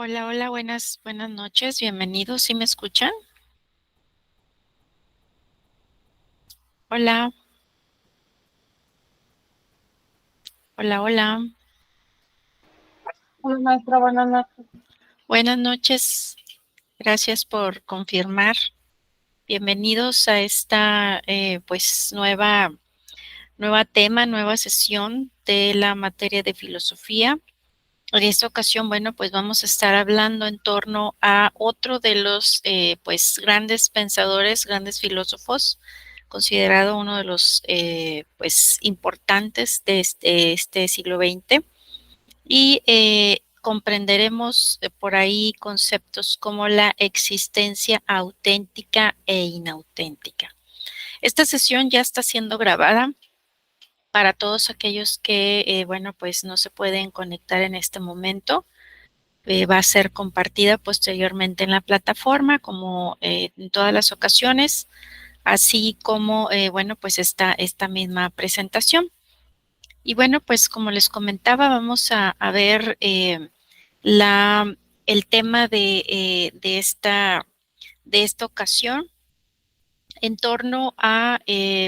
Hola, hola, buenas noches, bienvenidos, ¿sí me escuchan? Hola, hola, hola, Hola maestra, buenas noches. buenas noches, gracias por confirmar. Bienvenidos a esta, pues, nueva sesión de la materia de filosofía. En esta ocasión, bueno, pues vamos a estar hablando en torno a otro de los, pues, grandes pensadores, grandes filósofos, considerado uno de los, pues, importantes de este siglo XX. Y comprenderemos por ahí conceptos como la existencia auténtica e inauténtica. Esta sesión ya está siendo grabada para todos aquellos que, bueno, pues no se pueden conectar en este momento. Va a ser compartida posteriormente en la plataforma, como en todas las ocasiones, así como, bueno, pues esta misma presentación. Y bueno, pues como les comentaba, vamos a ver la, el tema de esta ocasión en torno a,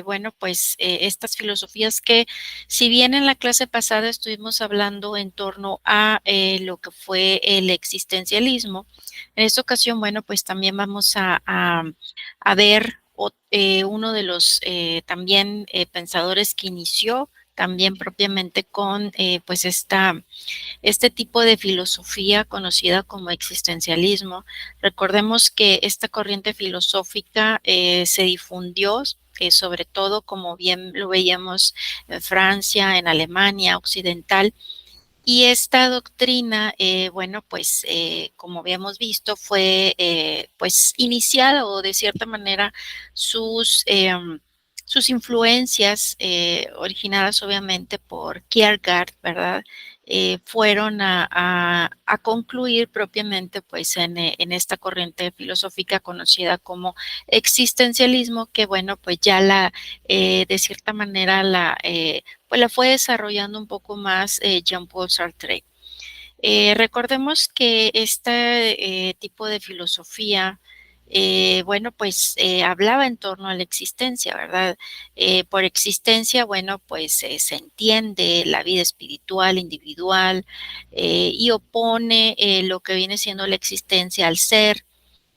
bueno, pues estas filosofías que, si bien en la clase pasada estuvimos hablando en torno a lo que fue el existencialismo, en esta ocasión, bueno, pues también vamos a ver uno de los también pensadores que inició también propiamente con pues este tipo de filosofía conocida como existencialismo. Recordemos que esta corriente filosófica se difundió sobre todo, como bien lo veíamos en Francia, en Alemania occidental, y esta doctrina, bueno, pues como habíamos visto, fue pues iniciada o de cierta manera sus, sus influencias, originadas obviamente por Kierkegaard, ¿verdad? Fueron a concluir propiamente pues en esta corriente filosófica conocida como existencialismo, que bueno, pues ya de cierta manera pues la fue desarrollando un poco más Jean-Paul Sartre. Recordemos que este tipo de filosofía, bueno, pues hablaba en torno a la existencia, ¿verdad? Por existencia, bueno, pues se entiende la vida espiritual, individual, y opone lo que viene siendo la existencia al ser,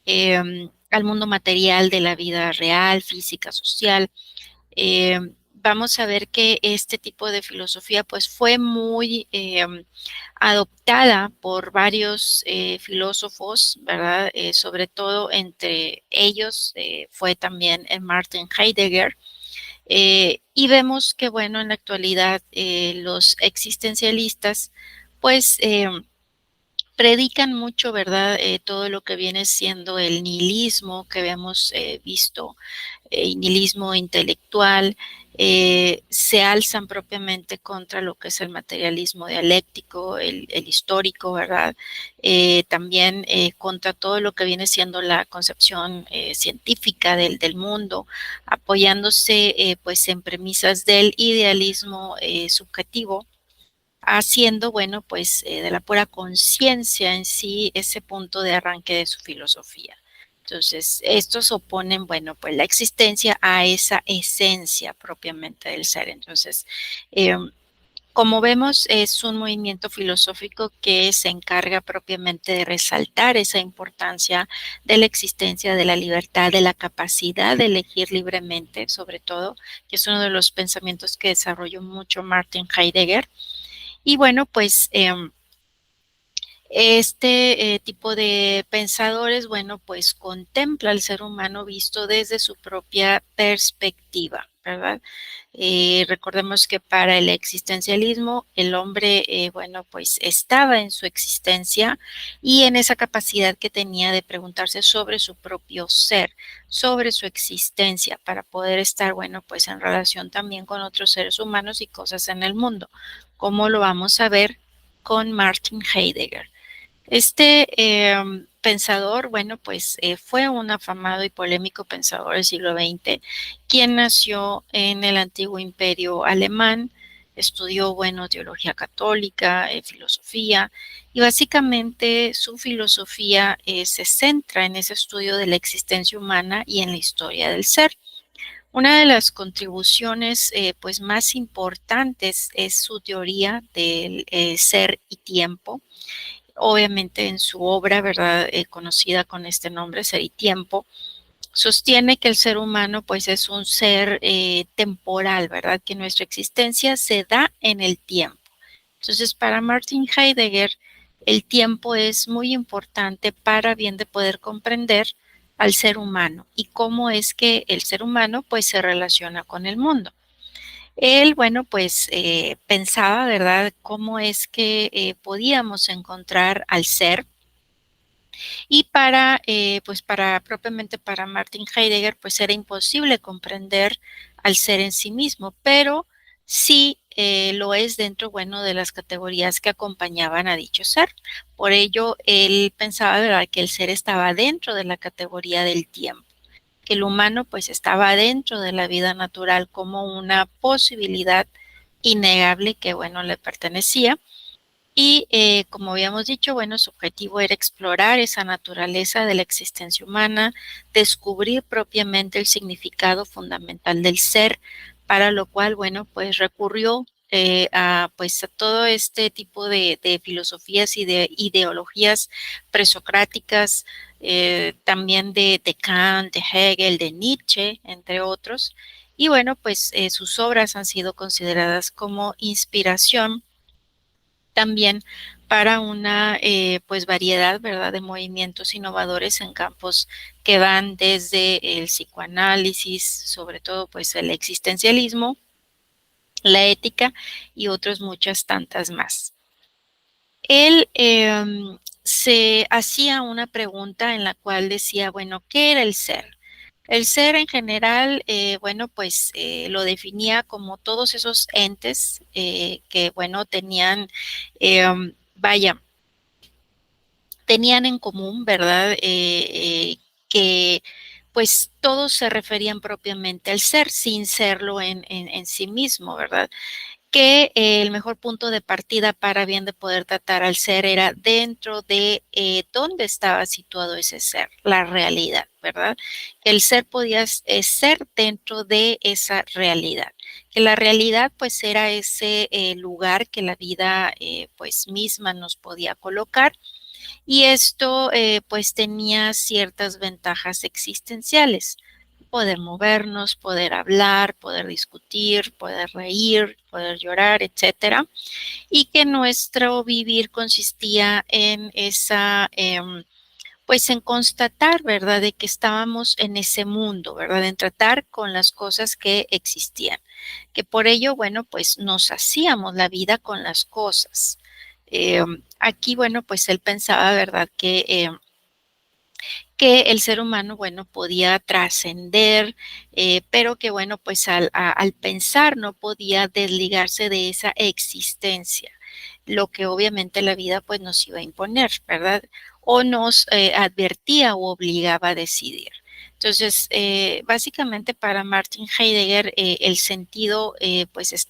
al mundo material de la vida real, física, social. Vamos a ver que este tipo de filosofía pues fue muy adoptada por varios filósofos, ¿verdad? Sobre todo entre ellos fue también Martin Heidegger. Y vemos que, bueno, en la actualidad los existencialistas pues predican mucho, ¿verdad? Todo lo que viene siendo el nihilismo que habíamos visto, nihilismo intelectual, se alzan propiamente contra lo que es el materialismo dialéctico, el histórico, ¿verdad? También contra todo lo que viene siendo la concepción científica del mundo, apoyándose pues en premisas del idealismo subjetivo, haciendo, bueno, pues de la pura conciencia en sí ese punto de arranque de su filosofía. Entonces, estos oponen, bueno, pues la existencia a esa esencia propiamente del ser. Entonces, eh, como vemos, es un movimiento filosófico que se encarga propiamente de resaltar esa importancia de la existencia, de la libertad, de la capacidad de elegir libremente, sobre todo, que es uno de los pensamientos que desarrolló mucho Martin Heidegger. Y bueno, pues este tipo de pensadores, bueno, pues contempla al ser humano visto desde su propia perspectiva, ¿verdad? Recordemos que para el existencialismo el hombre, bueno, pues estaba en su existencia y en esa capacidad que tenía de preguntarse sobre su propio ser, sobre su existencia, para poder estar, bueno, pues en relación también con otros seres humanos y cosas en el mundo, como lo vamos a ver con Martin Heidegger. Este pensador, bueno, pues fue un afamado y polémico pensador del siglo XX, quien nació en el antiguo imperio alemán, estudió, bueno, teología católica, filosofía, y básicamente su filosofía se centra en ese estudio de la existencia humana y en la historia del ser. Una de las contribuciones pues más importantes es su teoría del ser y tiempo. Obviamente en su obra, ¿verdad? Conocida con este nombre, Ser y Tiempo, sostiene que el ser humano pues es un ser temporal, ¿verdad? Que nuestra existencia se da en el tiempo. Entonces, para Martin Heidegger, el tiempo es muy importante para bien de poder comprender al ser humano y cómo es que el ser humano pues se relaciona con el mundo. Él, bueno, pues pensaba, ¿verdad?, cómo es que podíamos encontrar al ser y pues para propiamente para Martin Heidegger, pues era imposible comprender al ser en sí mismo, pero sí lo es dentro, bueno, de las categorías que acompañaban a dicho ser. Por ello, él pensaba, ¿verdad?, que el ser estaba dentro de la categoría del tiempo, que el humano pues estaba dentro de la vida natural como una posibilidad innegable que, bueno, le pertenecía y como habíamos dicho, bueno, su objetivo era explorar esa naturaleza de la existencia humana, descubrir propiamente el significado fundamental del ser, para lo cual, bueno, pues recurrió pues a todo este tipo de filosofías y de ideologías presocráticas, también de Kant, de Hegel, de Nietzsche, entre otros. Y bueno, pues sus obras han sido consideradas como inspiración también para una pues variedad, ¿verdad?, de movimientos innovadores en campos que van desde el psicoanálisis, sobre todo pues el existencialismo, la ética y otras muchas tantas más. Él se hacía una pregunta en la cual decía, bueno, ¿qué era el ser? El ser en general, bueno, pues lo definía como todos esos entes que, bueno, tenían, vaya, tenían en común, ¿verdad? Que pues todos se referían propiamente al ser sin serlo en sí mismo, ¿verdad? Que el mejor punto de partida para bien de poder tratar al ser era dentro de dónde estaba situado ese ser, la realidad, ¿verdad? Que el ser podía ser dentro de esa realidad, que la realidad pues era ese lugar que la vida pues misma nos podía colocar y esto pues tenía ciertas ventajas existenciales. Poder movernos, poder hablar, poder discutir, poder reír, poder llorar, etcétera, y que nuestro vivir consistía en esa, pues en constatar, ¿verdad?, de que estábamos en ese mundo, ¿verdad?, en tratar con las cosas que existían, que por ello, bueno, pues nos hacíamos la vida con las cosas. Aquí, bueno, pues él pensaba, ¿verdad?, que el ser humano, bueno, podía trascender, pero que, bueno, pues al pensar no podía desligarse de esa existencia, lo que obviamente la vida pues nos iba a imponer, ¿verdad? O nos advertía o obligaba a decidir. Entonces, básicamente para Martin Heidegger, el sentido, pues,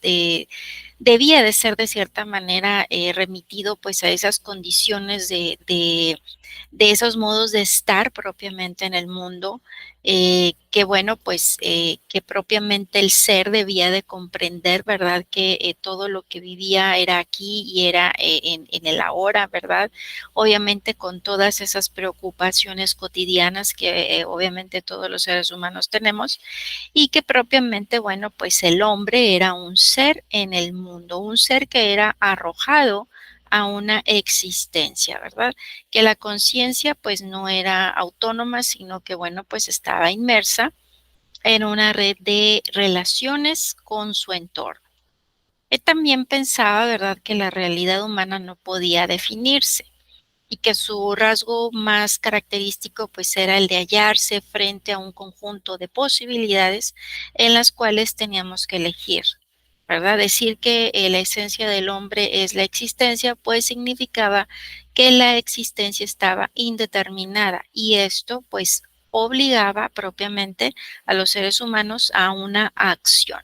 debía de ser de cierta manera remitido pues a esas condiciones de esos modos de estar propiamente en el mundo, que bueno, pues que propiamente el ser debía de comprender, ¿verdad? Que todo lo que vivía era aquí y era en el ahora, ¿verdad? Obviamente con todas esas preocupaciones cotidianas que obviamente todos los seres humanos tenemos y que propiamente, bueno, pues el hombre era un ser en el mundo, un ser que era arrojado a una existencia, ¿verdad? Que la conciencia pues no era autónoma, sino que bueno, pues estaba inmersa en una red de relaciones con su entorno. Él también pensaba, ¿verdad?, que la realidad humana no podía definirse y que su rasgo más característico pues era el de hallarse frente a un conjunto de posibilidades en las cuales teníamos que elegir, ¿verdad? Decir que la esencia del hombre es la existencia, pues significaba que la existencia estaba indeterminada y esto pues obligaba propiamente a los seres humanos a una acción.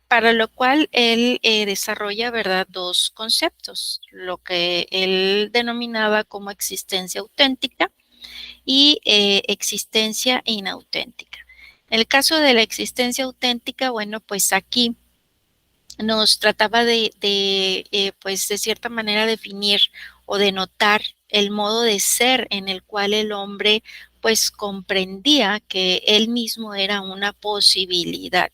para lo cual él desarrolla, ¿verdad?, dos conceptos, lo que él denominaba como existencia auténtica y existencia inauténtica. En el caso de la existencia auténtica, bueno, pues aquí nos trataba pues, de cierta manera definir o denotar el modo de ser en el cual el hombre, pues, comprendía que él mismo era una posibilidad,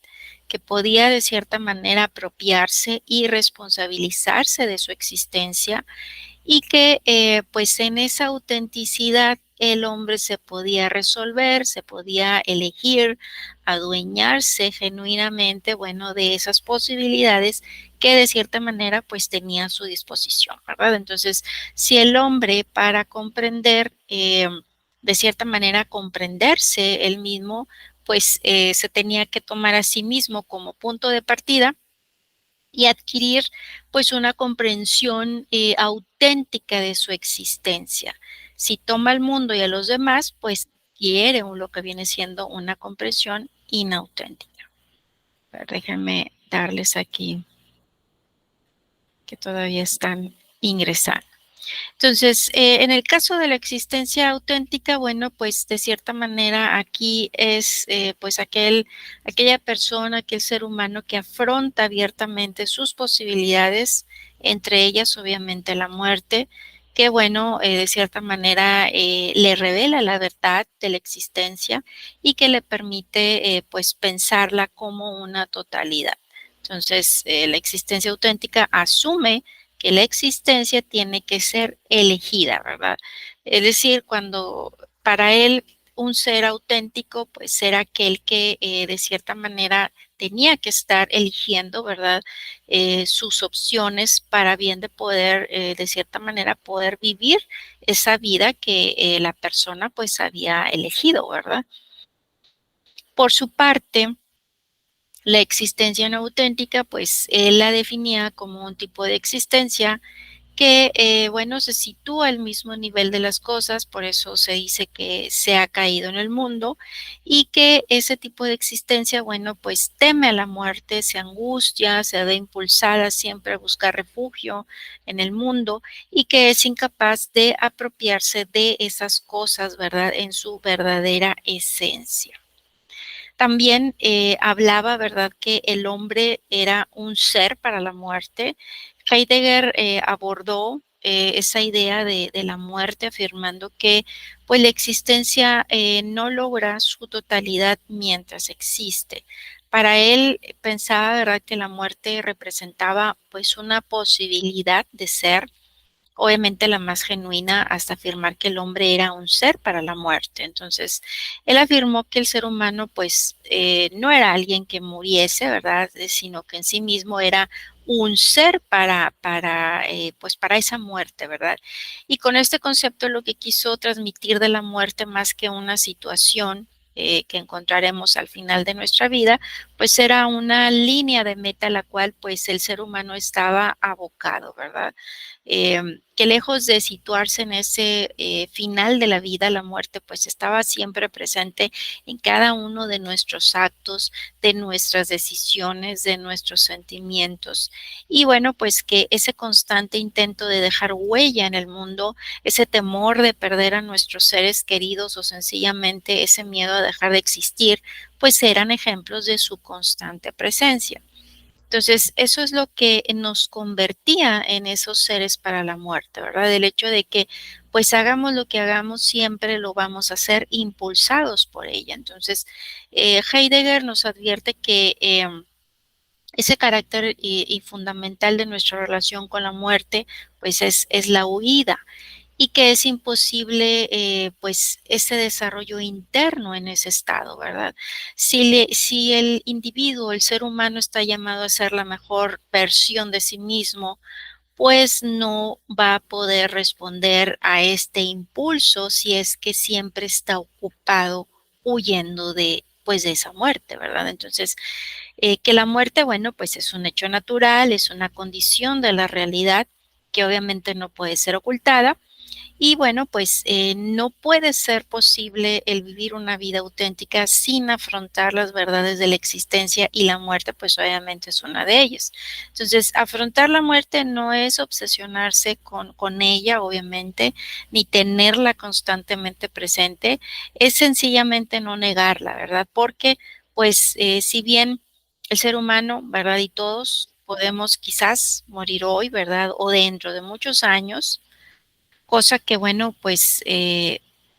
que podía de cierta manera apropiarse y responsabilizarse de su existencia y que pues en esa autenticidad el hombre se podía resolver, se podía elegir, adueñarse genuinamente, bueno, de esas posibilidades que de cierta manera pues tenía a su disposición, ¿verdad? Entonces, si el hombre para comprender, de cierta manera comprenderse él mismo, pues se tenía que tomar a sí mismo como punto de partida y adquirir pues una comprensión auténtica de su existencia. Si toma al mundo y a los demás, pues quiere lo que viene siendo una comprensión inauténtica. A ver, déjenme darles aquí que todavía están ingresando. Entonces, en el caso de la existencia auténtica, bueno, pues de cierta manera aquí es pues aquella persona, aquel ser humano que afronta abiertamente sus posibilidades, entre ellas obviamente la muerte, que bueno, de cierta manera le revela la verdad de la existencia y que le permite pues pensarla como una totalidad. Entonces, la existencia auténtica asume que la existencia tiene que ser elegida, ¿verdad? Es decir, cuando para él un ser auténtico, pues era aquel que de cierta manera tenía que estar eligiendo, ¿verdad? Sus opciones para bien de poder, de cierta manera, poder vivir esa vida que la persona pues había elegido, ¿verdad? Por su parte, la existencia no auténtica, pues él la definía como un tipo de existencia que, bueno, se sitúa al mismo nivel de las cosas, por eso se dice que se ha caído en el mundo y que ese tipo de existencia, bueno, pues teme a la muerte, se angustia, se ve impulsada siempre a buscar refugio en el mundo y que es incapaz de apropiarse de esas cosas, ¿verdad?, en su verdadera esencia. También hablaba, ¿verdad?, que el hombre era un ser para la muerte. Heidegger abordó esa idea de la muerte afirmando que pues la existencia no logra su totalidad mientras existe. Para él pensaba, ¿verdad?, que la muerte representaba pues una posibilidad de ser, obviamente la más genuina, hasta afirmar que el hombre era un ser para la muerte. Entonces, él afirmó que el ser humano, pues, no era alguien que muriese, ¿verdad? Sino que en sí mismo era un ser pues, para esa muerte, ¿verdad? Y con este concepto lo que quiso transmitir de la muerte más que una situación que encontraremos al final de nuestra vida, pues era una línea de meta a la cual pues el ser humano estaba abocado, ¿verdad? Que lejos de situarse en ese final de la vida, la muerte pues estaba siempre presente en cada uno de nuestros actos, de nuestras decisiones, de nuestros sentimientos. Y bueno, pues que ese constante intento de dejar huella en el mundo, ese temor de perder a nuestros seres queridos o sencillamente ese miedo a dejar de existir, pues eran ejemplos de su constante presencia. Entonces, eso es lo que nos convertía en esos seres para la muerte, ¿verdad? El hecho de que, pues, hagamos lo que hagamos, siempre lo vamos a hacer impulsados por ella. Entonces, Heidegger nos advierte que ese carácter y fundamental de nuestra relación con la muerte, pues, es la huida y que es imposible, pues, ese desarrollo interno en ese estado, ¿verdad? Si el individuo, el ser humano está llamado a ser la mejor versión de sí mismo, pues no va a poder responder a este impulso si es que siempre está ocupado huyendo de, pues, de esa muerte, ¿verdad? Entonces, que la muerte, bueno, pues es un hecho natural, es una condición de la realidad que obviamente no puede ser ocultada Y bueno, pues, no puede ser posible el vivir una vida auténtica sin afrontar las verdades de la existencia y la muerte, pues, obviamente es una de ellas. Entonces, afrontar la muerte no es obsesionarse con ella, obviamente, ni tenerla constantemente presente, es sencillamente no negarla, ¿verdad? Porque, pues, si bien el ser humano, ¿verdad? Y todos podemos quizás morir hoy, ¿verdad? O dentro de muchos años, cosa que bueno, pues,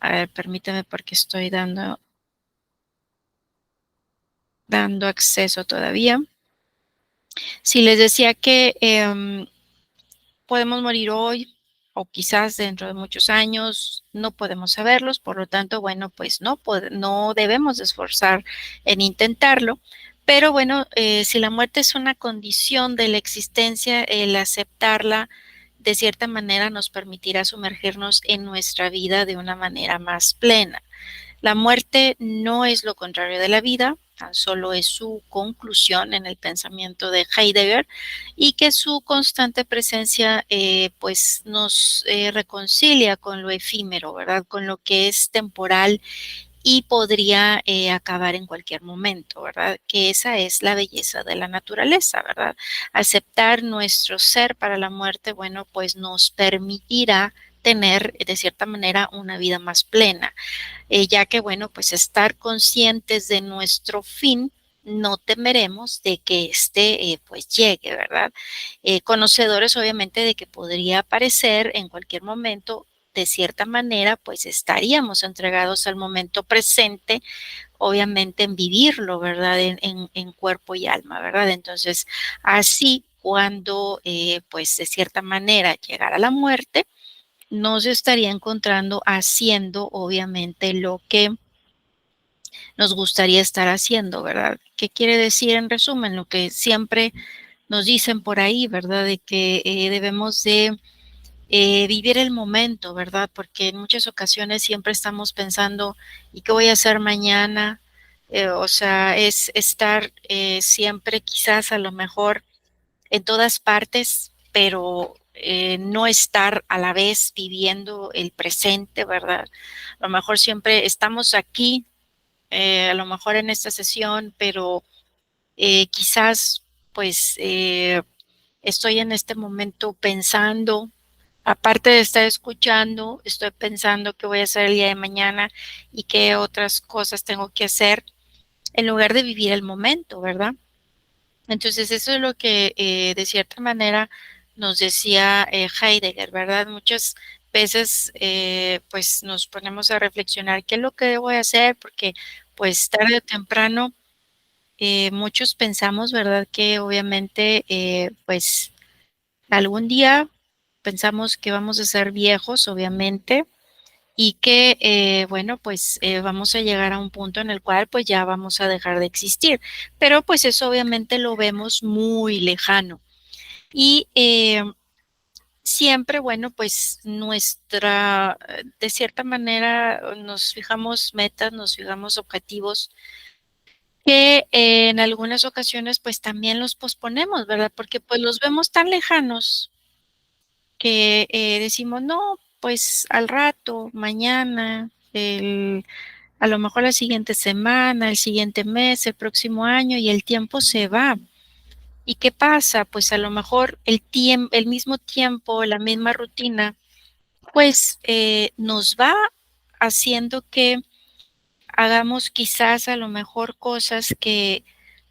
a ver, permíteme porque estoy dando acceso todavía. Si les decía que, podemos morir hoy o quizás dentro de muchos años, no podemos saberlos, por lo tanto, bueno, pues no debemos de esforzar en intentarlo. Pero bueno, si la muerte es una condición de la existencia, el aceptarla de cierta manera nos permitirá sumergirnos en nuestra vida de una manera más plena. La muerte no es lo contrario de la vida, tan solo es su conclusión en el pensamiento de Heidegger y que su constante presencia pues nos reconcilia con lo efímero, ¿verdad? Con lo que es temporal y podría acabar en cualquier momento, ¿verdad? Que esa es la belleza de la naturaleza, ¿verdad? Aceptar nuestro ser para la muerte, bueno, pues nos permitirá tener de cierta manera una vida más plena, ya que, bueno, pues estar conscientes de nuestro fin, no temeremos de que este pues llegue, ¿verdad? Conocedores obviamente de que podría aparecer en cualquier momento, de cierta manera, pues estaríamos entregados al momento presente, obviamente en vivirlo, ¿verdad? En cuerpo y alma, ¿verdad? Entonces, así cuando pues de cierta manera llegara la muerte, no se estaría encontrando haciendo obviamente lo que nos gustaría estar haciendo, ¿verdad? ¿Qué quiere decir en resumen? Lo que siempre nos dicen por ahí, ¿verdad? De que debemos de vivir el momento, ¿verdad? Porque en muchas ocasiones siempre estamos pensando, ¿y qué voy a hacer mañana? O sea, es estar siempre quizás a lo mejor en todas partes, pero no estar a la vez viviendo el presente, ¿verdad? A lo mejor siempre estamos aquí, a lo mejor en esta sesión, pero quizás pues estoy en este momento pensando, aparte de estar escuchando, estoy pensando qué voy a hacer el día de mañana y qué otras cosas tengo que hacer en lugar de vivir el momento, ¿verdad? Entonces, eso es lo que, de cierta manera nos decía, Heidegger, ¿verdad? Muchas veces, pues, nos ponemos a reflexionar, ¿qué es lo que voy a hacer? Porque, pues, tarde o temprano, muchos pensamos, ¿verdad? Que obviamente, pues, algún día pensamos que vamos a ser viejos, obviamente, y que, bueno, pues, vamos a llegar a un punto en el cual, pues, ya vamos a dejar de existir. Pero, pues, eso obviamente lo vemos muy lejano. Y, siempre, bueno, pues, de cierta manera, nos fijamos metas, nos fijamos objetivos que en algunas ocasiones, pues, también los posponemos, ¿verdad? Porque, pues, los vemos tan lejanos que, decimos: "No, pues, al rato, mañana, a lo mejor la siguiente semana, el siguiente mes, el próximo año", y el tiempo se va. ¿Y qué pasa? Pues, a lo mejor el mismo tiempo, la misma rutina, pues, nos va haciendo que hagamos quizás a lo mejor cosas que,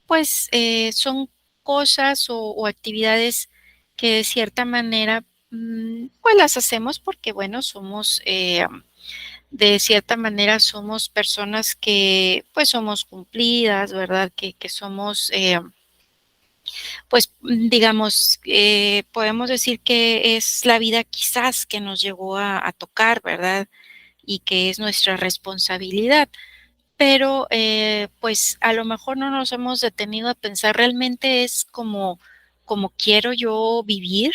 pues, son cosas o actividades que de cierta manera, pues, las hacemos porque, bueno, somos, de cierta manera somos personas que, pues, somos cumplidas, ¿verdad? Que somos, pues, digamos, podemos decir que es la vida quizás que nos llegó a tocar, ¿verdad? Y que es nuestra responsabilidad. Pero, pues, a lo mejor no nos hemos detenido a pensar, ¿realmente es como quiero yo vivir,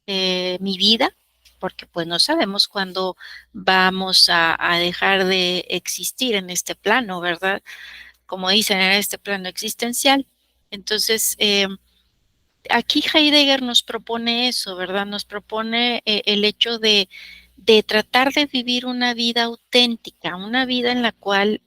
mi vida? Porque, pues, no sabemos cuándo vamos a dejar de existir en este plano, ¿verdad? Como dicen, en este plano existencial. Entonces, aquí Heidegger nos propone eso, ¿verdad? Nos propone, el hecho de de tratar de vivir una vida auténtica, una vida en la cual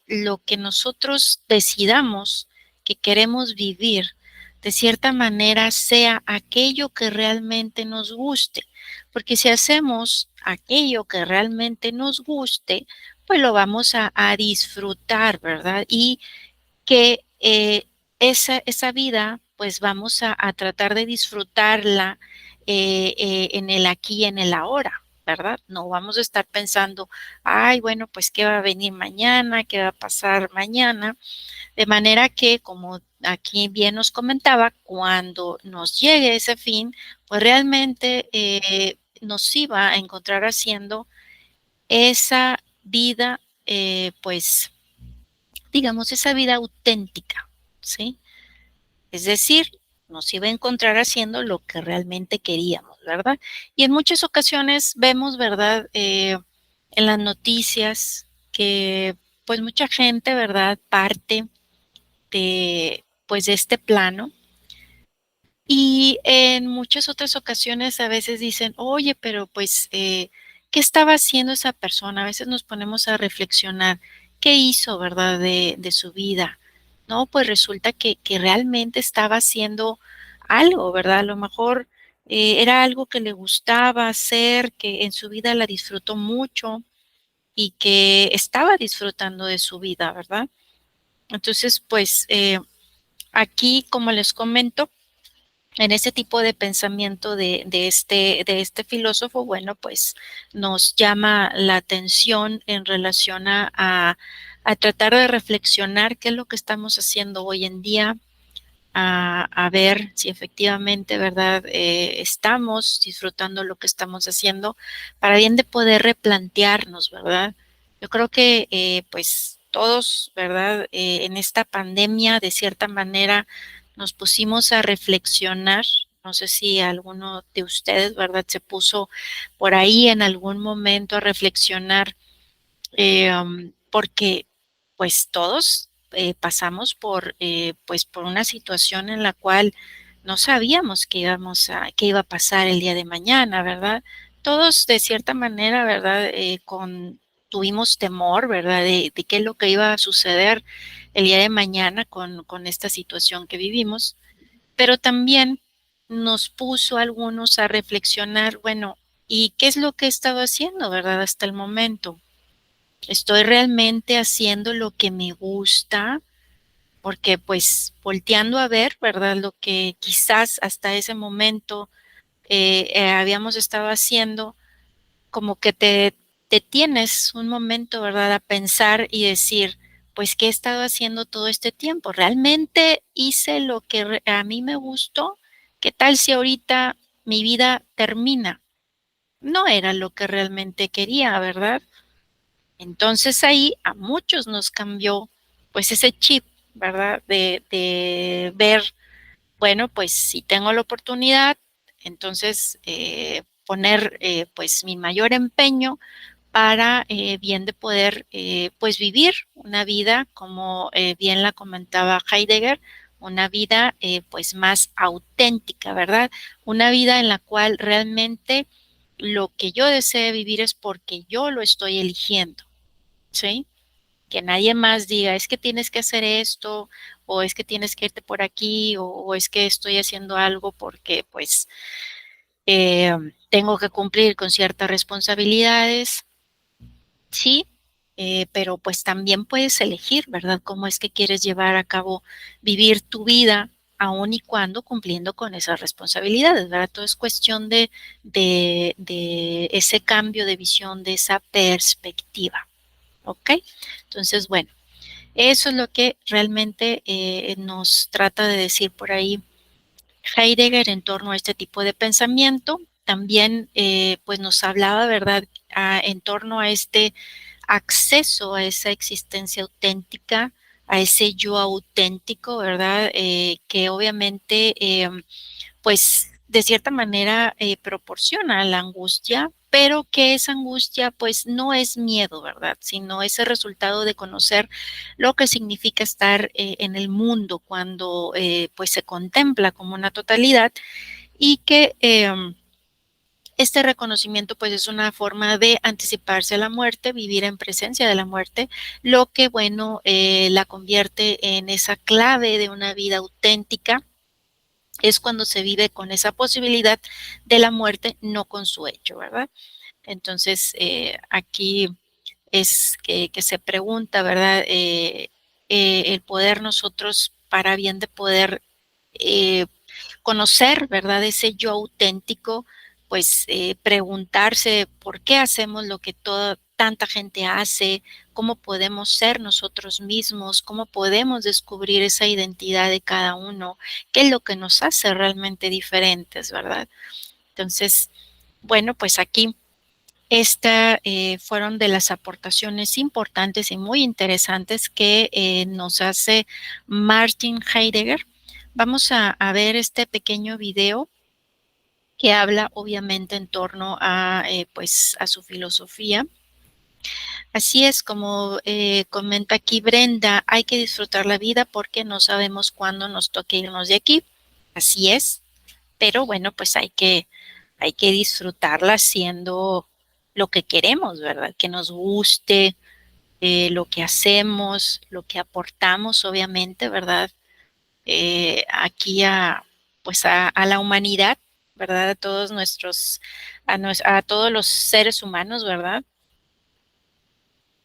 lo que nosotros decidamos que queremos vivir, de cierta manera, sea aquello que realmente nos guste. Porque si hacemos aquello que realmente nos guste, pues lo vamos a disfrutar, ¿verdad? Y que esa vida, pues vamos a tratar de disfrutarla en el aquí y en el ahora, ¿verdad? No vamos a estar pensando, ay, bueno, pues qué va a venir mañana, qué va a pasar mañana. De manera que, como aquí bien nos comentaba, cuando nos llegue ese fin, pues realmente nos iba a encontrar haciendo esa vida, pues digamos, esa vida auténtica, ¿sí? Es decir, nos iba a encontrar haciendo lo que realmente queríamos, ¿verdad? Y en muchas ocasiones vemos, ¿verdad? En las noticias que pues mucha gente, ¿verdad? Parte de pues de este plano y en muchas otras ocasiones a veces dicen, oye, pero pues, ¿qué estaba haciendo esa persona? A veces nos ponemos a reflexionar, ¿qué hizo, verdad, de su vida? No, pues resulta que realmente estaba haciendo algo, ¿verdad? A lo mejor era algo que le gustaba hacer, que en su vida la disfrutó mucho y que estaba disfrutando de su vida, ¿verdad? Entonces, pues aquí, como les comento, en ese tipo de pensamiento de este filósofo, bueno, pues nos llama la atención en relación a tratar de reflexionar qué es lo que estamos haciendo hoy en día, a ver si efectivamente, ¿verdad? Estamos disfrutando lo que estamos haciendo para bien de poder replantearnos, ¿verdad? Yo creo que pues todos, ¿verdad? En esta pandemia, de cierta manera, nos pusimos a reflexionar. No sé si alguno de ustedes, ¿verdad? Se puso por ahí en algún momento a reflexionar porque pues todos pasamos por pues por una situación en la cual no sabíamos qué iba a pasar el día de mañana, ¿verdad? Todos de cierta manera, ¿verdad? Tuvimos temor, ¿verdad? De qué es lo que iba a suceder el día de mañana con esta situación que vivimos, pero también nos puso a algunos a reflexionar, bueno, ¿y qué es lo que he estado haciendo, verdad? Hasta el momento. ¿Estoy realmente haciendo lo que me gusta? Porque, pues, volteando a ver, ¿verdad? Lo que quizás hasta ese momento, habíamos estado haciendo, como que te detienes un momento, ¿verdad? A pensar y decir, pues, ¿qué he estado haciendo todo este tiempo? ¿Realmente hice lo que a mí me gustó? ¿Qué tal si ahorita mi vida termina? No era lo que realmente quería, ¿verdad? Entonces ahí a muchos nos cambió pues ese chip, ¿verdad? De ver, bueno, pues si tengo la oportunidad, entonces poner pues mi mayor empeño para bien de poder pues vivir una vida, como bien la comentaba Heidegger, una vida pues más auténtica, ¿verdad? Una vida en la cual realmente lo que yo desee vivir es porque yo lo estoy eligiendo. ¿Sí? Que nadie más diga, es que tienes que hacer esto, o es que tienes que irte por aquí, o es que estoy haciendo algo porque pues tengo que cumplir con ciertas responsabilidades, sí, pero pues también puedes elegir, ¿verdad? Cómo es que quieres llevar a cabo, vivir tu vida, aun y cuando cumpliendo con esas responsabilidades, ¿verdad? Todo es cuestión de ese cambio de visión, de esa perspectiva. ¿Ok? Entonces, bueno, eso es lo que realmente nos trata de decir por ahí Heidegger en torno a este tipo de pensamiento. También, pues nos hablaba, ¿verdad?, en torno a este acceso a esa existencia auténtica, a ese yo auténtico, ¿verdad? Que obviamente pues, de cierta manera, proporciona la angustia, pero que esa angustia, pues, no es miedo, ¿verdad? Sino es el resultado de conocer lo que significa estar, en el mundo cuando, pues, se contempla como una totalidad y que, Este reconocimiento, pues, es una forma de anticiparse a la muerte, vivir en presencia de la muerte, lo que, bueno, la convierte en esa clave de una vida auténtica, es cuando se vive con esa posibilidad de la muerte, no con su hecho, ¿verdad? Entonces, aquí es que se pregunta, ¿verdad? El poder nosotros, para bien de poder eh, conocer, ¿verdad? Ese yo auténtico, pues preguntarse por qué hacemos lo que toda tanta gente hace, cómo podemos ser nosotros mismos, cómo podemos descubrir esa identidad de cada uno, qué es lo que nos hace realmente diferentes, ¿verdad? Entonces, bueno, pues aquí esta fueron de las aportaciones importantes y muy interesantes que nos hace Martin Heidegger. Vamos a ver este pequeño video que habla obviamente en torno a, pues, a su filosofía. Así es como comenta aquí Brenda, hay que disfrutar la vida porque no sabemos cuándo nos toque irnos de aquí. Así es, pero bueno, pues hay que disfrutarla haciendo lo que queremos, ¿verdad? Que nos guste, lo que hacemos, lo que aportamos, obviamente, ¿verdad? Aquí pues a la humanidad, ¿verdad? A todos nuestros, a todos los seres humanos, ¿verdad?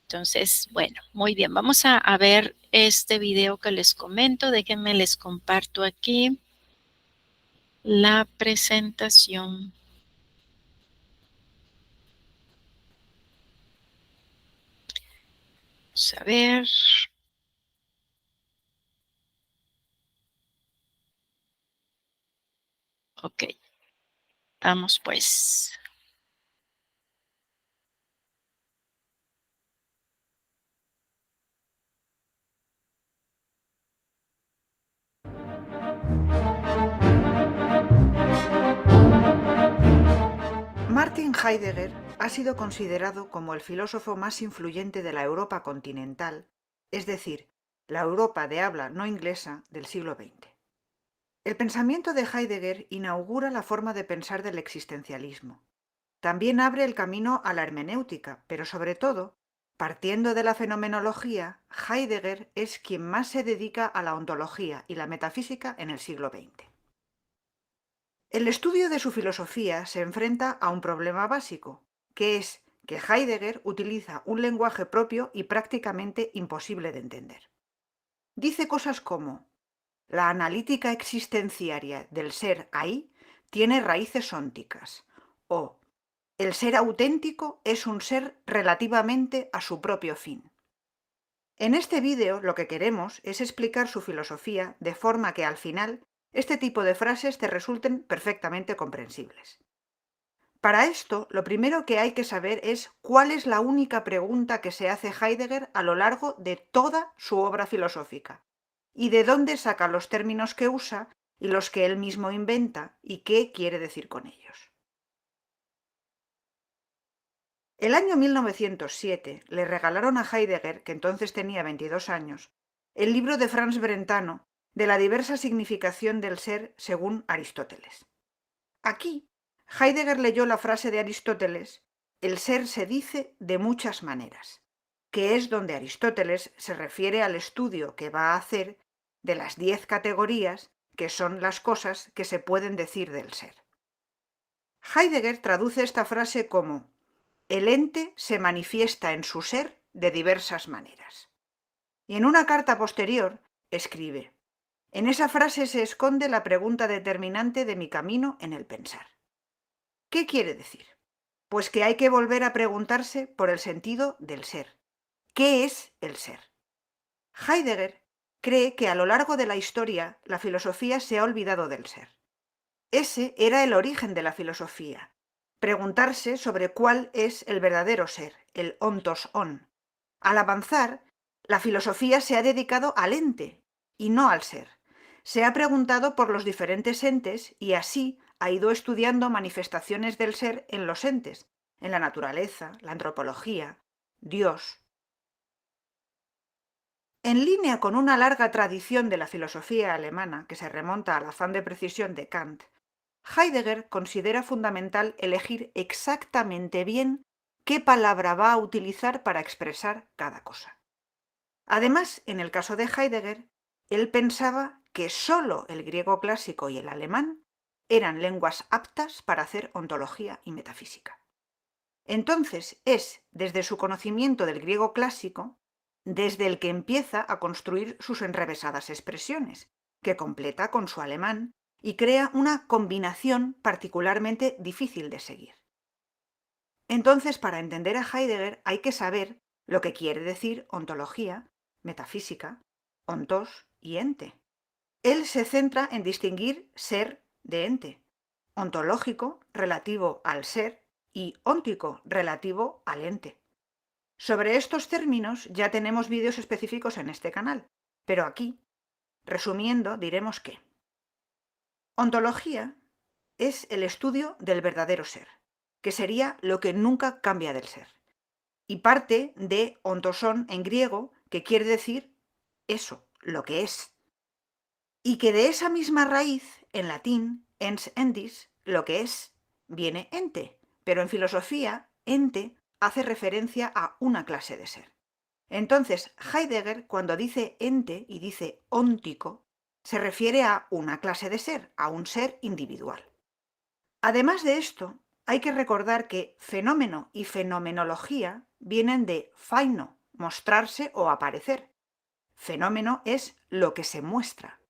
Entonces, bueno, muy bien, vamos a ver este video que les comento. Déjenme les comparto aquí la presentación. Vamos a ver. Ok, vamos pues. Martin Heidegger ha sido considerado como el filósofo más influyente de la Europa continental, es decir, la Europa de habla no inglesa del siglo XX. El pensamiento de Heidegger inaugura la forma de pensar del existencialismo. También abre el camino a la hermenéutica, pero sobre todo, partiendo de la fenomenología, Heidegger es quien más se dedica a la ontología y la metafísica en el siglo XX. El estudio de su filosofía se enfrenta a un problema básico, que es que Heidegger utiliza un lenguaje propio y prácticamente imposible de entender. Dice cosas como: la analítica existenciaria del ser ahí tiene raíces ónticas, o el ser auténtico es un ser relativamente a su propio fin. En este vídeo lo que queremos es explicar su filosofía de forma que al final este tipo de frases te resulten perfectamente comprensibles. Para esto, lo primero que hay que saber es cuál es la única pregunta que se hace Heidegger a lo largo de toda su obra filosófica, y de dónde saca los términos que usa y los que él mismo inventa y qué quiere decir con ellos. El año 1907 le regalaron a Heidegger, que entonces tenía 22 años, el libro de Franz Brentano de la diversa significación del ser según Aristóteles. Aquí, Heidegger leyó la frase de Aristóteles: el ser se dice de muchas maneras, que es donde Aristóteles se refiere al estudio que va a hacer de las 10 categorías que son las cosas que se pueden decir del ser. Heidegger traduce esta frase como: el ente se manifiesta en su ser de diversas maneras. Y en una carta posterior escribe: en esa frase se esconde la pregunta determinante de mi camino en el pensar. ¿Qué quiere decir? Pues que hay que volver a preguntarse por el sentido del ser. ¿Qué es el ser? Heidegger cree que a lo largo de la historia la filosofía se ha olvidado del ser. Ese era el origen de la filosofía: preguntarse sobre cuál es el verdadero ser, el ontos on. Al avanzar, la filosofía se ha dedicado al ente y no al ser. Se ha preguntado por los diferentes entes y así ha ido estudiando manifestaciones del ser en los entes, en la naturaleza, la antropología, Dios. En línea con una larga tradición de la filosofía alemana que se remonta al afán de precisión de Kant, Heidegger considera fundamental elegir exactamente bien qué palabra va a utilizar para expresar cada cosa. Además, en el caso de Heidegger, él pensaba que sólo el griego clásico y el alemán eran lenguas aptas para hacer ontología y metafísica. Entonces es desde su conocimiento del griego clásico, desde el que empieza a construir sus enrevesadas expresiones, que completa con su alemán y crea una combinación particularmente difícil de seguir. Entonces, para entender a Heidegger hay que saber lo que quiere decir ontología, metafísica, ontos y ente. Él se centra en distinguir ser de ente, ontológico relativo al ser y óntico relativo al ente. Sobre estos términos ya tenemos vídeos específicos en este canal, pero aquí, resumiendo, diremos que ontología es el estudio del verdadero ser, que sería lo que nunca cambia del ser, y parte de ontosón en griego, que quiere decir eso, lo que es, y que de esa misma raíz, en latín, ens endis, lo que es, viene ente, pero en filosofía, ente hace referencia a una clase de ser. Entonces, Heidegger, cuando dice ente y dice óntico, se refiere a una clase de ser, a un ser individual. Además de esto, hay que recordar que fenómeno y fenomenología vienen de faino, mostrarse o aparecer. Fenómeno es lo que se muestra.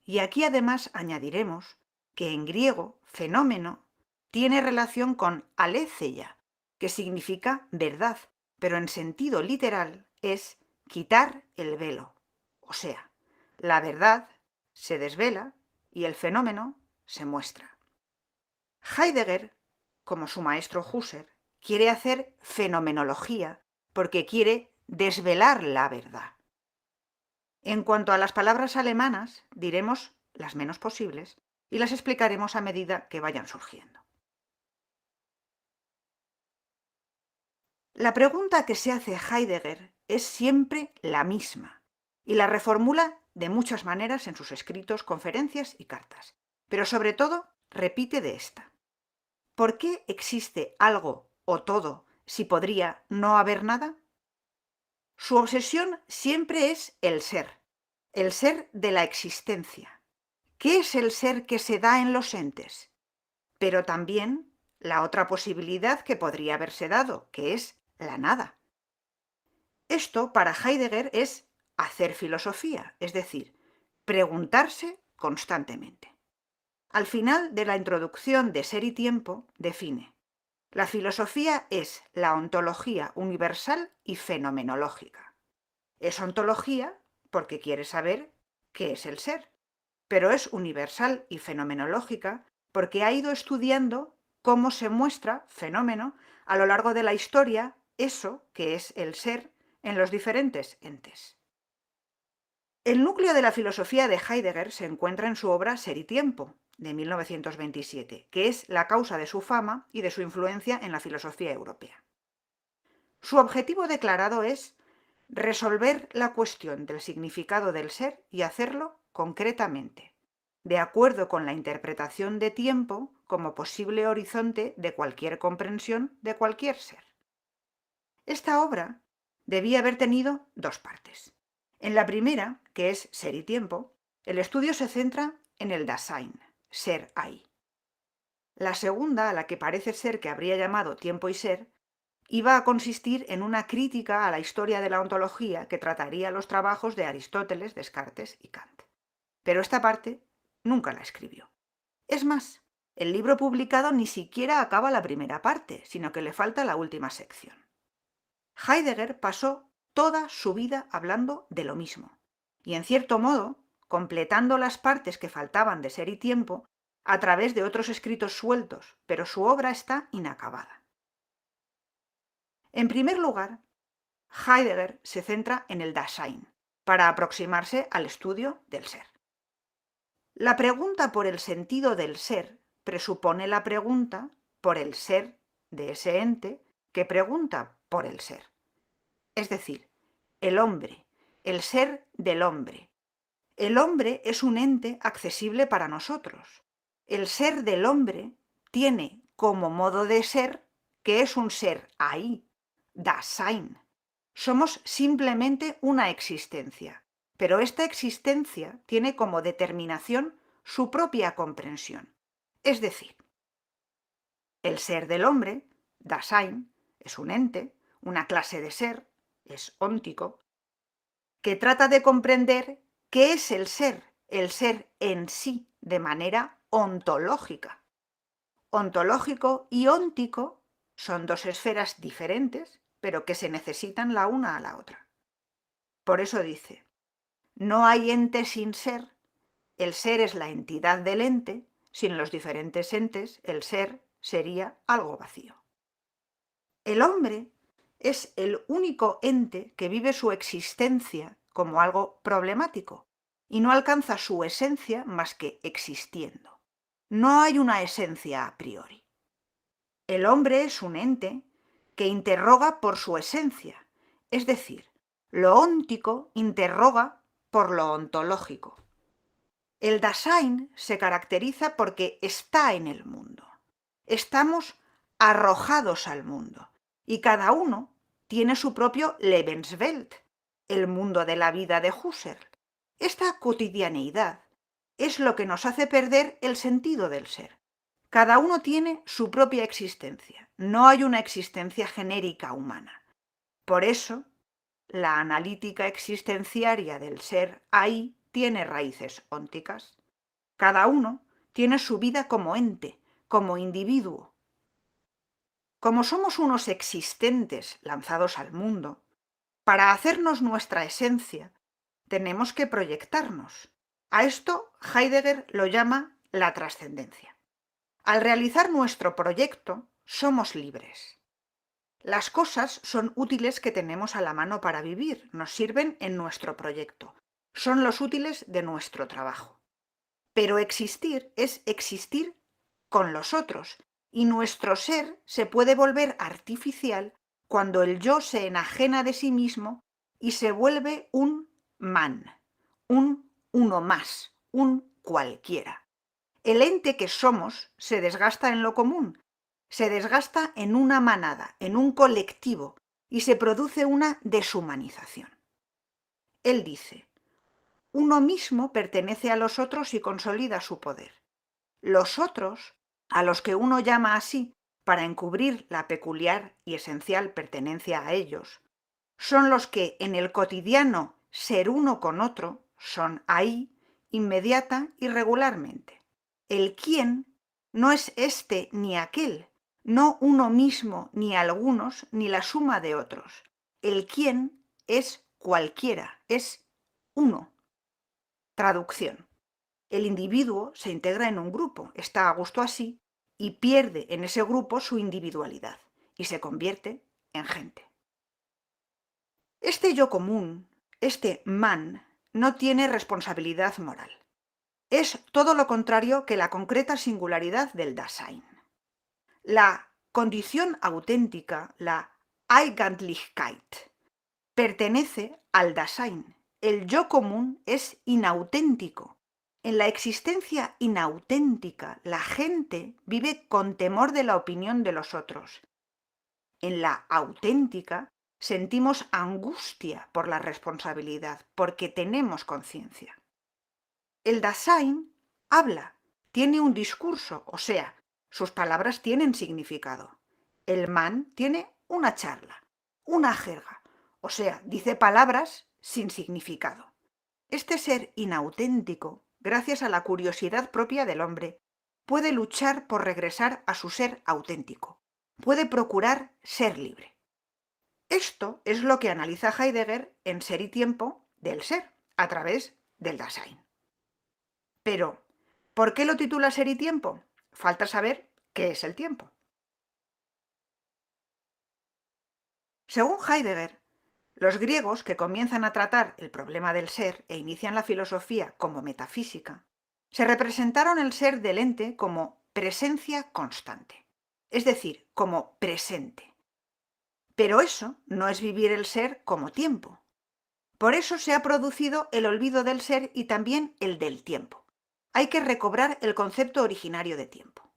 Y aquí además añadiremos que en griego fenómeno tiene relación con aletheia, que significa verdad, pero en sentido literal es quitar el velo. O sea, la verdad se desvela y el fenómeno se muestra. Heidegger, como su maestro Husserl, quiere hacer fenomenología porque quiere desvelar la verdad. En cuanto a las palabras alemanas, diremos las menos posibles y las explicaremos a medida que vayan surgiendo. La pregunta que se hace Heidegger es siempre la misma y la reformula de muchas maneras en sus escritos, conferencias y cartas, pero sobre todo repite de esta. ¿Por qué existe algo o todo si podría no haber nada? Su obsesión siempre es el ser de la existencia. ¿Qué es el ser que se da en los entes? Pero también la otra posibilidad que podría haberse dado, que es la nada. Esto para Heidegger es hacer filosofía, es decir, preguntarse constantemente. Al final de la introducción de Ser y Tiempo define: la filosofía es la ontología universal y fenomenológica. Es ontología porque quiere saber qué es el ser, pero es universal y fenomenológica porque ha ido estudiando cómo se muestra, fenómeno, a lo largo de la historia, eso que es el ser en los diferentes entes. El núcleo de la filosofía de Heidegger se encuentra en su obra Ser y Tiempo, de 1927, que es la causa de su fama y de su influencia en la filosofía europea. Su objetivo declarado es resolver la cuestión del significado del ser y hacerlo concretamente, de acuerdo con la interpretación de tiempo como posible horizonte de cualquier comprensión de cualquier ser. Esta obra debía haber tenido dos partes. En la primera, que es Ser y Tiempo, el estudio se centra en el Dasein, ser ahí. La segunda, a la que parece ser que habría llamado Tiempo y Ser, iba a consistir en una crítica a la historia de la ontología que trataría los trabajos de Aristóteles, Descartes y Kant. Pero esta parte nunca la escribió. Es más, el libro publicado ni siquiera acaba la primera parte, sino que le falta la última sección. Heidegger pasó toda su vida hablando de lo mismo, y en cierto modo, completando las partes que faltaban de Ser y Tiempo a través de otros escritos sueltos, pero su obra está inacabada. En primer lugar, Heidegger se centra en el Dasein, para aproximarse al estudio del ser. La pregunta por el sentido del ser presupone la pregunta por el ser de ese ente que pregunta por el ser. Es decir, el hombre, el ser del hombre. El hombre es un ente accesible para nosotros. El ser del hombre tiene como modo de ser que es un ser ahí, Dasein. Somos simplemente una existencia, pero esta existencia tiene como determinación su propia comprensión. Es decir, el ser del hombre, Dasein, es un ente, una clase de ser, es óntico, que trata de comprender qué es el ser en sí, de manera ontológica. Ontológico y óntico son dos esferas diferentes, pero que se necesitan la una a la otra. Por eso dice, no hay ente sin ser, el ser es la entidad del ente, sin los diferentes entes el ser sería algo vacío. El hombre es el único ente que vive su existencia como algo problemático y no alcanza su esencia más que existiendo. No hay una esencia a priori. El hombre es un ente que interroga por su esencia, es decir, lo óntico interroga por lo ontológico. El Dasein se caracteriza porque está en el mundo. Estamos arrojados al mundo y cada uno tiene su propio Lebenswelt, el mundo de la vida de Husserl. Esta cotidianeidad es lo que nos hace perder el sentido del ser. Cada uno tiene su propia existencia, no hay una existencia genérica humana. Por eso, la analítica existenciaria del ser ahí tiene raíces ónticas. Cada uno tiene su vida como ente, como individuo. Como somos unos existentes lanzados al mundo, para hacernos nuestra esencia, tenemos que proyectarnos. A esto Heidegger lo llama la trascendencia. Al realizar nuestro proyecto, somos libres. Las cosas son útiles que tenemos a la mano para vivir, nos sirven en nuestro proyecto, son los útiles de nuestro trabajo. Pero existir es existir con los otros, y nuestro ser se puede volver artificial cuando el yo se enajena de sí mismo y se vuelve un man, un uno más, un cualquiera. El ente que somos se desgasta en lo común, se desgasta en una manada, en un colectivo, y se produce una deshumanización. Él dice, uno mismo pertenece a los otros y consolida su poder. Los otros, a los que uno llama así para encubrir la peculiar y esencial pertenencia a ellos, son los que en el cotidiano ser uno con otro son ahí, inmediata y regularmente. El quién no es este ni aquel, no uno mismo ni algunos ni la suma de otros. El quién es cualquiera, es uno. Traducción. El individuo se integra en un grupo, está a gusto así y pierde en ese grupo su individualidad y se convierte en gente. Este yo común, este man, no tiene responsabilidad moral. Es todo lo contrario que la concreta singularidad del Dasein. La condición auténtica, la Eigentlichkeit, pertenece al Dasein. El yo común es inauténtico. En la existencia inauténtica, la gente vive con temor de la opinión de los otros. En la auténtica, sentimos angustia por la responsabilidad, porque tenemos conciencia. El Dasein habla, tiene un discurso, o sea, sus palabras tienen significado. El man tiene una charla, una jerga, o sea, dice palabras sin significado. Este ser inauténtico, gracias a la curiosidad propia del hombre, puede luchar por regresar a su ser auténtico, puede procurar ser libre. Esto es lo que analiza Heidegger en Ser y Tiempo del ser, a través del Dasein. Pero, ¿por qué lo titula Ser y Tiempo? Falta saber qué es el tiempo. Según Heidegger, los griegos, que comienzan a tratar el problema del ser e inician la filosofía como metafísica, se representaron el ser del ente como presencia constante, es decir, como presente. Pero eso no es vivir el ser como tiempo. Por eso se ha producido el olvido del ser y también el del tiempo. hay que recobrar el concepto originario de tiempo.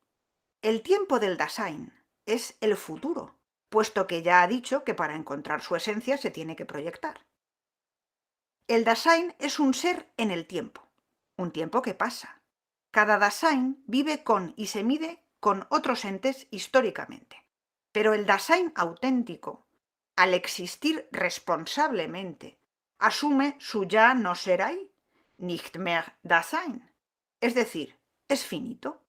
El tiempo del Dasein es el futuro, puesto que ya ha dicho que para encontrar su esencia se tiene que proyectar. El Dasein es un ser en el tiempo, un tiempo que pasa. Cada Dasein vive con y se mide con otros entes históricamente. Pero el Dasein auténtico, al existir responsablemente, asume su ya no ser ahí, nicht mehr Dasein. Es decir, es finito.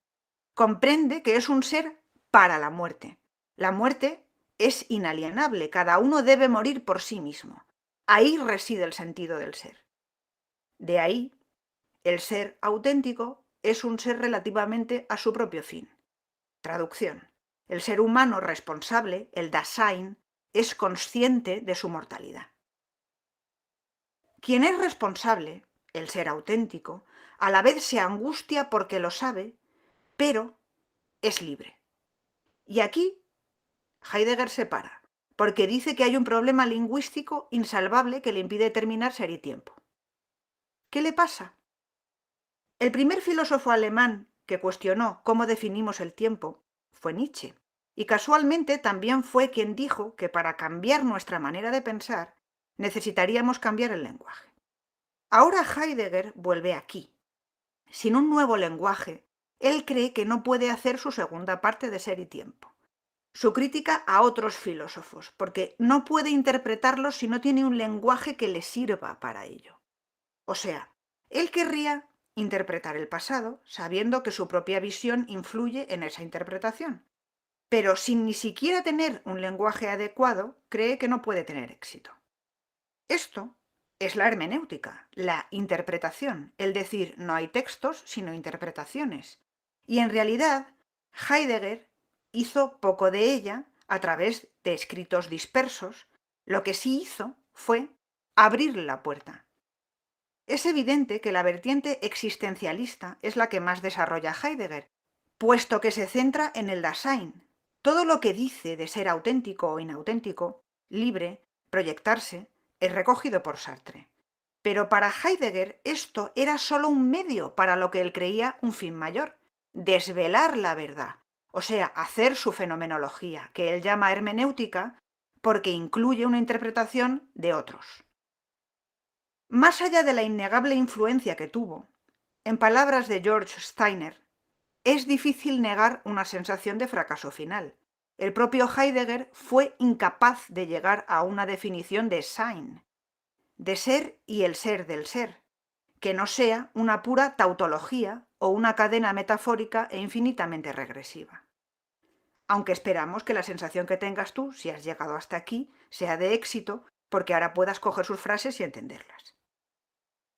Comprende que es un ser para la muerte. La muerte es inalienable, cada uno debe morir por sí mismo. Ahí reside el sentido del ser. De ahí, el ser auténtico es un ser relativamente a su propio fin. Traducción. El ser humano responsable, el Dasein, es consciente de su mortalidad. Quien es responsable, el ser auténtico, a la vez se angustia porque lo sabe, pero es libre. Y aquí Heidegger se para, porque dice que hay un problema lingüístico insalvable que le impide determinar ser y tiempo. ¿Qué le pasa? El primer filósofo alemán que cuestionó cómo definimos el tiempo fue Nietzsche, y casualmente también fue quien dijo que para cambiar nuestra manera de pensar necesitaríamos cambiar el lenguaje. Ahora Heidegger vuelve aquí. Sin un nuevo lenguaje, él cree que no puede hacer su segunda parte de Ser y Tiempo. Su crítica a otros filósofos, porque no puede interpretarlos si no tiene un lenguaje que le sirva para ello. O sea, él querría interpretar el pasado sabiendo que su propia visión influye en esa interpretación, pero sin ni siquiera tener un lenguaje adecuado, cree que no puede tener éxito. Esto es la hermenéutica, la interpretación, el decir no hay textos sino interpretaciones. Y en realidad, Heidegger hizo poco de ella a través de escritos dispersos. Lo que sí hizo fue abrir la puerta. Es evidente que la vertiente existencialista es la que más desarrolla Heidegger, puesto que se centra en el Dasein. Todo lo que dice de ser auténtico o inauténtico, libre, proyectarse, es recogido por Sartre. Pero para Heidegger esto era solo un medio para lo que él creía un fin mayor, desvelar la verdad, o sea, hacer su fenomenología, que él llama hermenéutica, porque incluye una interpretación de otros. Más allá de la innegable influencia que tuvo, en palabras de George Steiner, es difícil negar una sensación de fracaso final. El propio Heidegger fue incapaz de llegar a una definición de Sein, de ser y el ser del ser, que no sea una pura tautología o una cadena metafórica e infinitamente regresiva. Aunque esperamos que la sensación que tengas tú, si has llegado hasta aquí, sea de éxito, porque ahora puedas coger sus frases y entenderlas.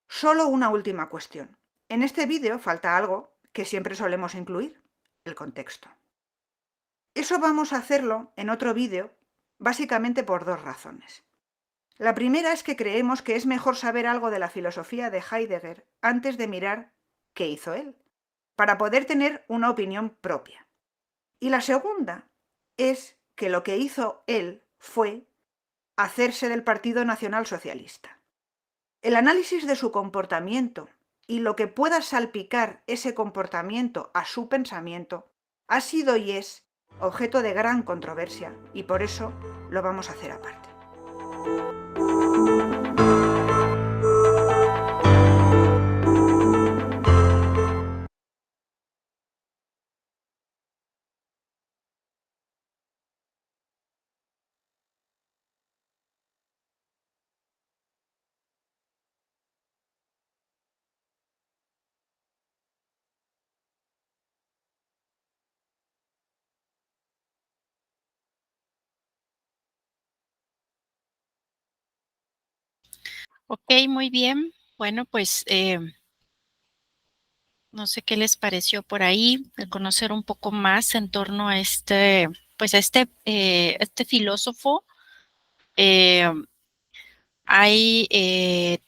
Solo una última cuestión. En este vídeo falta algo que siempre solemos incluir, el contexto. Eso vamos a hacerlo en otro vídeo, básicamente por dos razones. La primera es que creemos que es mejor saber algo de la filosofía de Heidegger antes de mirar qué hizo él, para poder tener una opinión propia. Y la segunda es que lo que hizo él fue hacerse del Partido Nacional Socialista. El análisis de su comportamiento y lo que pueda salpicar ese comportamiento a su pensamiento ha sido y es objeto de gran controversia y por eso lo vamos a hacer aparte. Ok, muy bien. Bueno, pues no sé qué les pareció por ahí, el conocer un poco más en torno a pues a este filósofo. Eh, Hay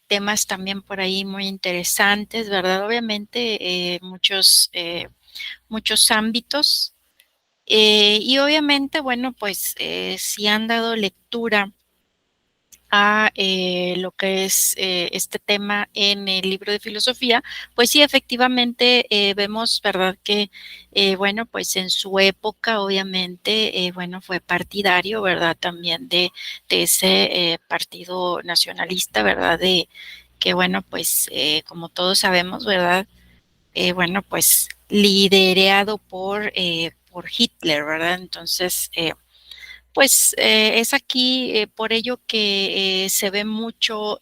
temas también por ahí muy interesantes, ¿verdad? Obviamente muchos ámbitos. Y obviamente, bueno, pues si han dado lectura a lo que es este tema en el libro de filosofía, pues sí, efectivamente vemos, ¿verdad? Que, bueno, pues en su época, obviamente, bueno, fue partidario, ¿verdad? También de ese partido nacionalista, ¿verdad? De que, bueno, pues como todos sabemos, ¿verdad? Bueno, pues liderado por Hitler, ¿verdad? Entonces, pues es aquí por ello que se ve mucho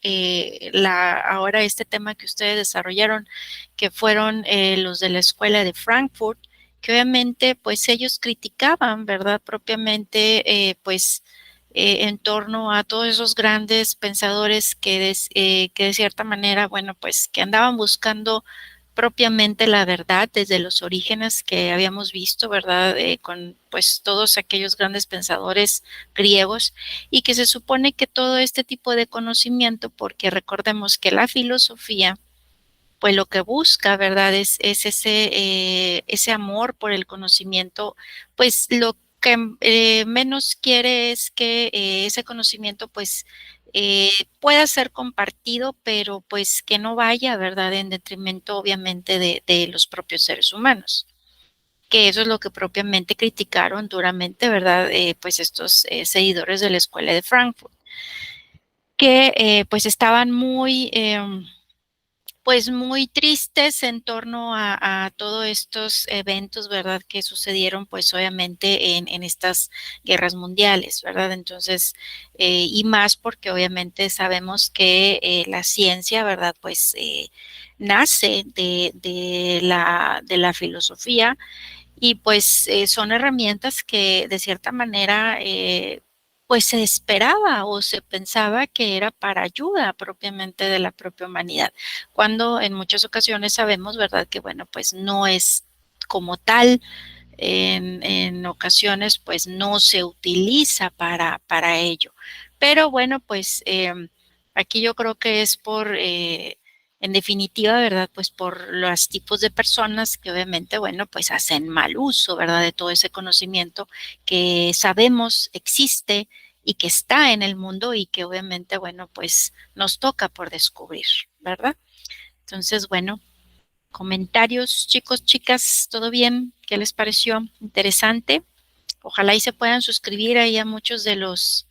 ahora este tema que ustedes desarrollaron, que fueron los de la escuela de Frankfurt, que obviamente pues ellos criticaban, ¿verdad? Propiamente pues en torno a todos esos grandes pensadores que de cierta manera, bueno, pues que andaban buscando propiamente la verdad desde los orígenes que habíamos visto, ¿verdad? Con pues todos aquellos grandes pensadores griegos y que se supone que todo este tipo de conocimiento, porque recordemos que la filosofía, pues lo que busca, ¿verdad? Es ese amor por el conocimiento, pues lo que menos quiere es que ese conocimiento, pues, pueda ser compartido, pero pues que no vaya, ¿verdad? En detrimento, obviamente, de los propios seres humanos. Que eso es lo que propiamente criticaron duramente, ¿verdad? Pues estos seguidores de la escuela de Frankfurt, que pues estaban muy pues muy tristes en torno a todos estos eventos, ¿verdad? Que sucedieron, pues obviamente en estas guerras mundiales, ¿verdad? Entonces, y más porque obviamente sabemos que la ciencia, ¿verdad? Pues nace de la filosofía y pues son herramientas que de cierta manera pues se esperaba o se pensaba que era para ayuda propiamente de la propia humanidad, cuando en muchas ocasiones sabemos, ¿verdad? Que bueno, pues no es como tal, en ocasiones pues no se utiliza para ello. Pero bueno, pues aquí yo creo que es en definitiva, ¿verdad? Pues por los tipos de personas que obviamente, bueno, pues hacen mal uso, ¿verdad? De todo ese conocimiento que sabemos existe y que está en el mundo y que obviamente, bueno, pues nos toca por descubrir, ¿verdad? Entonces, bueno, comentarios, chicos, chicas, ¿todo bien? ¿Qué les pareció? Interesante. Ojalá y se puedan suscribir ahí a muchos de los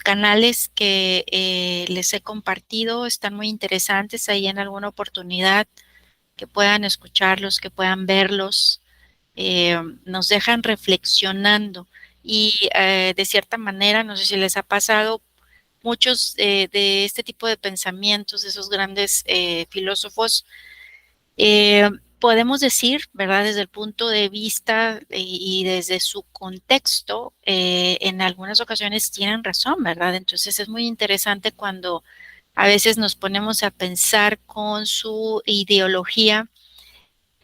canales que les he compartido. Están muy interesantes ahí en alguna oportunidad que puedan escucharlos, que puedan verlos. Nos dejan reflexionando y de cierta manera, no sé si les ha pasado, muchos de este tipo de pensamientos, de esos grandes filósofos, eh, podemos decir, ¿verdad? Desde el punto de vista y desde su contexto, en algunas ocasiones tienen razón, ¿verdad? Entonces es muy interesante cuando a veces nos ponemos a pensar con su ideología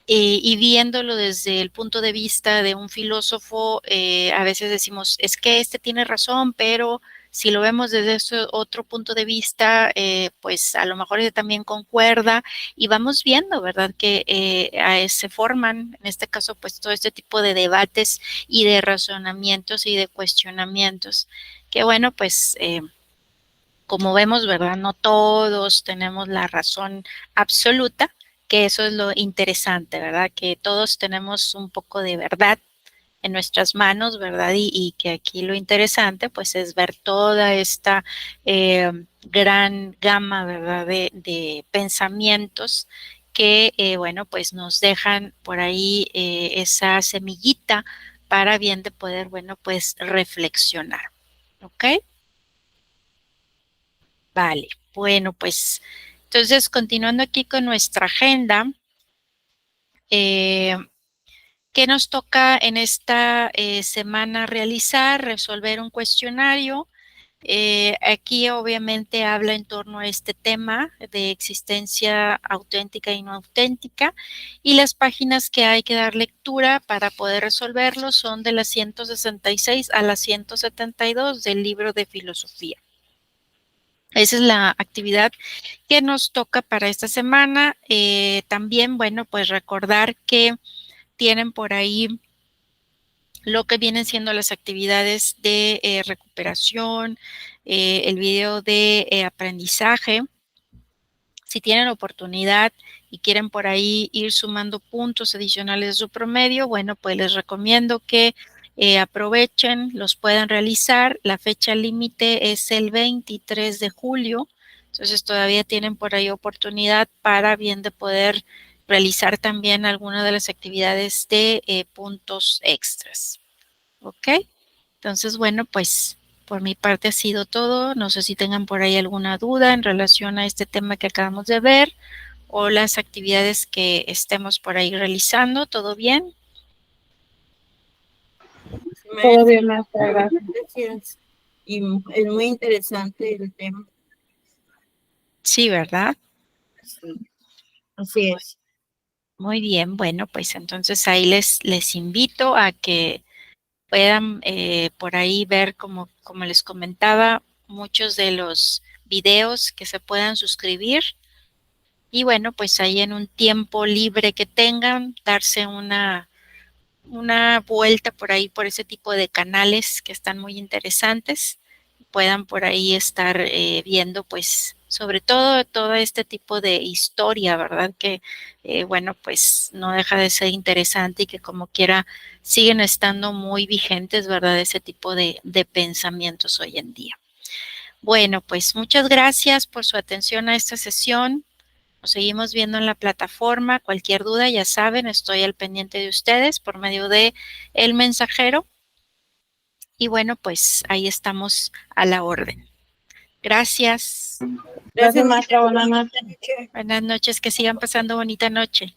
y viéndolo desde el punto de vista de un filósofo, a veces decimos, es que este tiene razón, pero si lo vemos desde ese otro punto de vista, pues a lo mejor ese también concuerda y vamos viendo, ¿verdad? Que se forman, en este caso, pues todo este tipo de debates y de razonamientos y de cuestionamientos, que bueno, pues como vemos, ¿verdad? No todos tenemos la razón absoluta, que eso es lo interesante, ¿verdad? Que todos tenemos un poco de verdad en nuestras manos, ¿verdad? Y que aquí lo interesante, pues, es ver toda esta gran gama, ¿verdad? De pensamientos que, bueno, pues nos dejan por ahí esa semillita para bien de poder, bueno, pues reflexionar, ¿ok? Vale, bueno, pues entonces continuando aquí con nuestra agenda, eh, ¿qué nos toca en esta semana realizar? Resolver un cuestionario. Aquí obviamente habla en torno a este tema de existencia auténtica y no auténtica y las páginas que hay que dar lectura para poder resolverlo son de las 166 a las 172 del libro de filosofía. Esa es la actividad que nos toca para esta semana. También, bueno, pues recordar que tienen por ahí lo que vienen siendo las actividades de recuperación, el video de aprendizaje. Si tienen oportunidad y quieren por ahí ir sumando puntos adicionales de su promedio, bueno, pues les recomiendo que aprovechen, los puedan realizar. La fecha límite es el 23 de julio, entonces todavía tienen por ahí oportunidad para bien de poder realizar también alguna de las actividades de puntos extras. ¿Ok? Entonces, bueno, pues por mi parte ha sido todo. No sé si tengan por ahí alguna duda en relación a este tema que acabamos de ver o las actividades que estemos por ahí realizando. ¿Todo bien? Todo bien, maestra, gracias. Y es muy interesante el tema. Sí, ¿verdad? Sí, así es. Muy bien. Bueno, pues entonces ahí les invito a que puedan por ahí ver, como les comentaba, muchos de los videos que se puedan suscribir. Y bueno, pues ahí en un tiempo libre que tengan, darse una vuelta por ahí por ese tipo de canales que están muy interesantes, puedan por ahí estar viendo pues sobre todo este tipo de historia, ¿verdad? Que bueno, pues no deja de ser interesante y que como quiera siguen estando muy vigentes, ¿verdad? Ese tipo de pensamientos hoy en día. Bueno, pues muchas gracias por su atención a esta sesión. Nos seguimos viendo en la plataforma. Cualquier duda, ya saben, estoy al pendiente de ustedes por medio de el mensajero. Y bueno, pues ahí estamos a la orden. Gracias. Gracias, maestra. Buenas noches. Buenas noches, que sigan pasando bonita noche.